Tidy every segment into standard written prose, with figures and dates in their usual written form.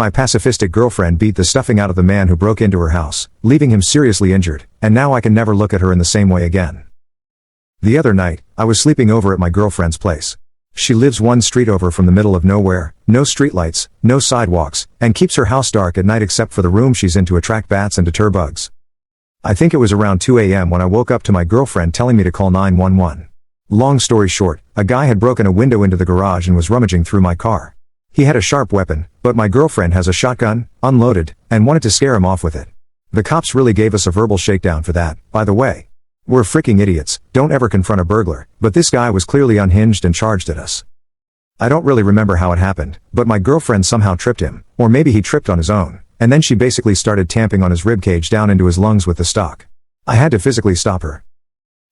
My pacifistic girlfriend beat the stuffing out of the man who broke into her house, leaving him seriously injured, and now I can never look at her in the same way again. The other night, I was sleeping over at my girlfriend's place. She lives one street over from the middle of nowhere, no streetlights, no sidewalks, and keeps her house dark at night except for the room she's in to attract bats and deter bugs. I think it was around 2 a.m. when I woke up to my girlfriend telling me to call 911. Long story short, a guy had broken a window into the garage and was rummaging through my car. He had a sharp weapon, but my girlfriend has a shotgun, unloaded, and wanted to scare him off with it. The cops really gave us a verbal shakedown for that, by the way. We're freaking idiots, don't ever confront a burglar, but this guy was clearly unhinged and charged at us. I don't really remember how it happened, but my girlfriend somehow tripped him, or maybe he tripped on his own, and then she basically started tamping on his ribcage down into his lungs with the stock. I had to physically stop her.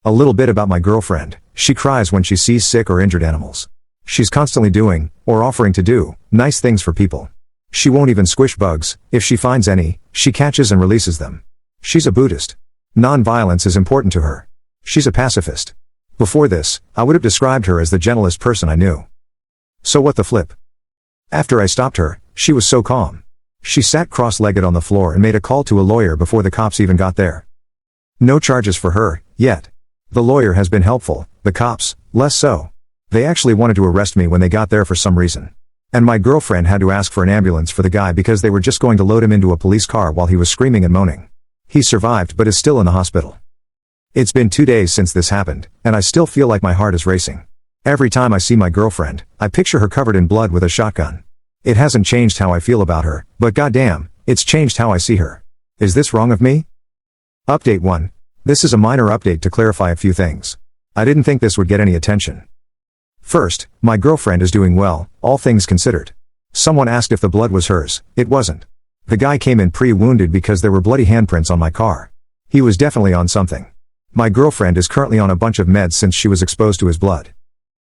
A little bit about my girlfriend: she cries when she sees sick or injured animals. She's constantly doing, or offering to do, nice things for people. She won't even squish bugs. If she finds any, she catches and releases them. She's a Buddhist. Non-violence is important to her. She's a pacifist. Before this, I would have described her as the gentlest person I knew. So what the flip? After I stopped her, she was so calm. She sat cross-legged on the floor and made a call to a lawyer before the cops even got there. No charges for her, yet. The lawyer has been helpful, the cops, less so. They actually wanted to arrest me when they got there for some reason. And my girlfriend had to ask for an ambulance for the guy because they were just going to load him into a police car while he was screaming and moaning. He survived but is still in the hospital. It's been 2 days since this happened, and I still feel like my heart is racing. Every time I see my girlfriend, I picture her covered in blood with a shotgun. It hasn't changed how I feel about her, but goddamn, it's changed how I see her. Is this wrong of me? Update 1. This is a minor update to clarify a few things. I didn't think this would get any attention. First, my girlfriend is doing well, all things considered. Someone asked if the blood was hers. It wasn't. The guy came in pre-wounded because there were bloody handprints on my car. He was definitely on something. My girlfriend is currently on a bunch of meds since she was exposed to his blood.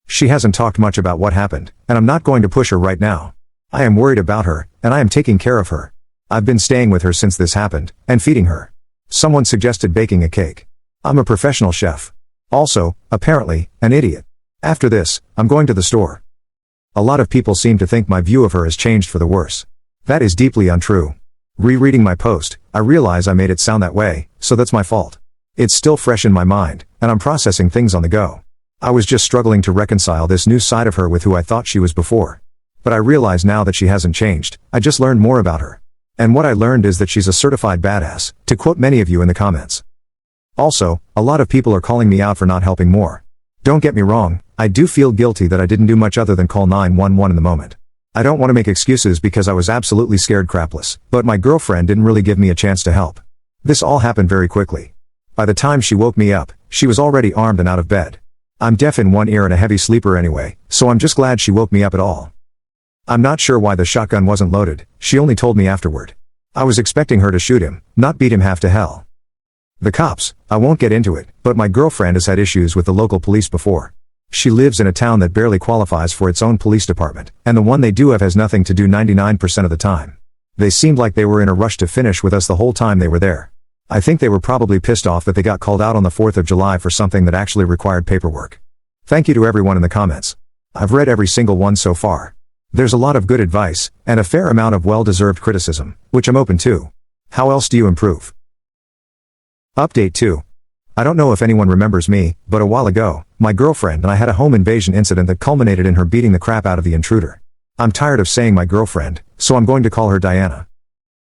She hasn't talked much about what happened, and I'm not going to push her right now. I am worried about her, and I am taking care of her. I've been staying with her since this happened, and feeding her. Someone suggested baking a cake. I'm a professional chef. Also, apparently, an idiot. After this, I'm going to the store. A lot of people seem to think my view of her has changed for the worse. That is deeply untrue. Rereading my post, I realize I made it sound that way, so that's my fault. It's still fresh in my mind, and I'm processing things on the go. I was just struggling to reconcile this new side of her with who I thought she was before. But I realize now that she hasn't changed. I just learned more about her. And what I learned is that she's a certified badass, to quote many of you in the comments. Also, a lot of people are calling me out for not helping more. Don't get me wrong, I do feel guilty that I didn't do much other than call 911 in the moment. I don't want to make excuses because I was absolutely scared crapless, but my girlfriend didn't really give me a chance to help. This all happened very quickly. By the time she woke me up, she was already armed and out of bed. I'm deaf in one ear and a heavy sleeper anyway, so I'm just glad she woke me up at all. I'm not sure why the shotgun wasn't loaded. She only told me afterward. I was expecting her to shoot him, not beat him half to hell. The cops, I won't get into it, but my girlfriend has had issues with the local police before. She lives in a town that barely qualifies for its own police department, and the one they do have has nothing to do 99% of the time. They seemed like they were in a rush to finish with us the whole time they were there. I think they were probably pissed off that they got called out on the 4th of July for something that actually required paperwork. Thank you to everyone in the comments. I've read every single one so far. There's a lot of good advice, and a fair amount of well-deserved criticism, which I'm open to. How else do you improve? Update 2. I don't know if anyone remembers me, but a while ago, my girlfriend and I had a home invasion incident that culminated in her beating the crap out of the intruder. I'm tired of saying my girlfriend, so I'm going to call her Diana.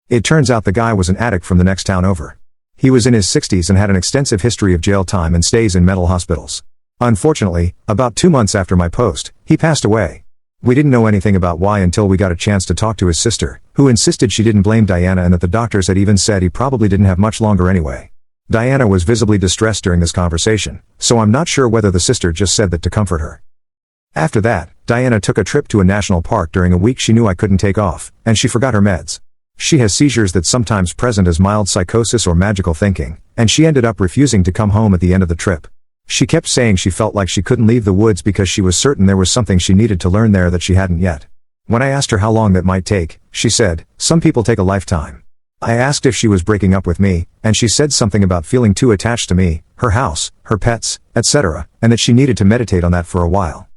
It turns out the guy was an addict from the next town over. He was in his 60s and had an extensive history of jail time and stays in mental hospitals. Unfortunately, about 2 months after my post, he passed away. We didn't know anything about why until we got a chance to talk to his sister, who insisted she didn't blame Diana and that the doctors had even said he probably didn't have much longer anyway. Diana was visibly distressed during this conversation, so I'm not sure whether the sister just said that to comfort her. After that, Diana took a trip to a national park during a week she knew I couldn't take off, and she forgot her meds. She has seizures that sometimes present as mild psychosis or magical thinking, and she ended up refusing to come home at the end of the trip. She kept saying she felt like she couldn't leave the woods because she was certain there was something she needed to learn there that she hadn't yet. When I asked her how long that might take, she said, "Some people take a lifetime." I asked if she was breaking up with me, and she said something about feeling too attached to me, her house, her pets, etc., and that she needed to meditate on that for a while.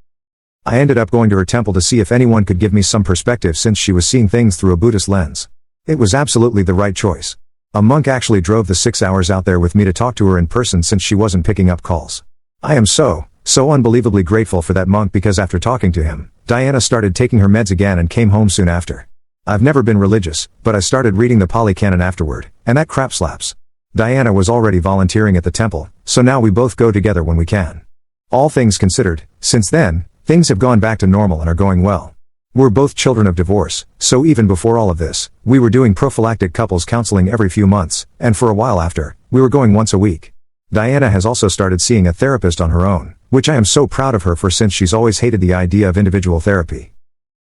I ended up going to her temple to see if anyone could give me some perspective since she was seeing things through a Buddhist lens. It was absolutely the right choice. A monk actually drove the 6 hours out there with me to talk to her in person since she wasn't picking up calls. I am so unbelievably grateful for that monk because after talking to him, Diana started taking her meds again and came home soon after. I've never been religious, but I started reading the Pali Canon afterward, and that crap slaps. Diana was already volunteering at the temple, so now we both go together when we can. All things considered, since then, things have gone back to normal and are going well. We're both children of divorce, so even before all of this, we were doing prophylactic couples counseling every few months, and for a while after, we were going once a week. Diana has also started seeing a therapist on her own, which I am so proud of her for since she's always hated the idea of individual therapy.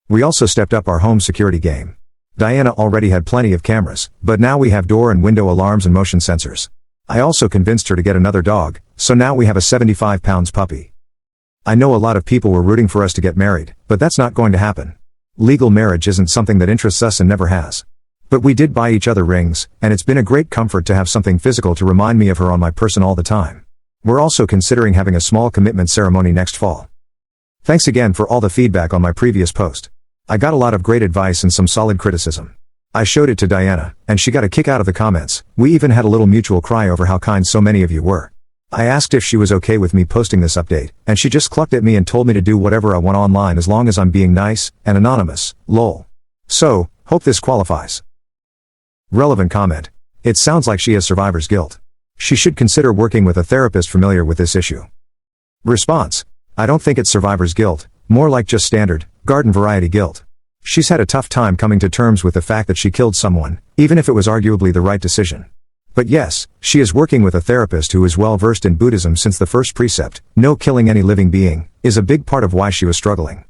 We also stepped up our home security game. Diana already had plenty of cameras, but now we have door and window alarms and motion sensors. I also convinced her to get another dog, so now we have a 75-pound puppy. I know a lot of people were rooting for us to get married, but that's not going to happen. Legal marriage isn't something that interests us and never has. But we did buy each other rings, and it's been a great comfort to have something physical to remind me of her on my person all the time. We're also considering having a small commitment ceremony next fall. Thanks again for all the feedback on my previous post. I got a lot of great advice and some solid criticism. I showed it to Diana, and she got a kick out of the comments. We even had a little mutual cry over how kind so many of you were. I asked if she was okay with me posting this update, and she just clucked at me and told me to do whatever I want online as long as I'm being nice and anonymous, lol. So, hope this qualifies. Relevant comment. It sounds like she has survivor's guilt. She should consider working with a therapist familiar with this issue. Response. I don't think it's survivor's guilt, more like just standard, garden variety guilt. She's had a tough time coming to terms with the fact that she killed someone, even if it was arguably the right decision. But yes, she is working with a therapist who is well versed in Buddhism since the first precept, no killing any living being, is a big part of why she was struggling.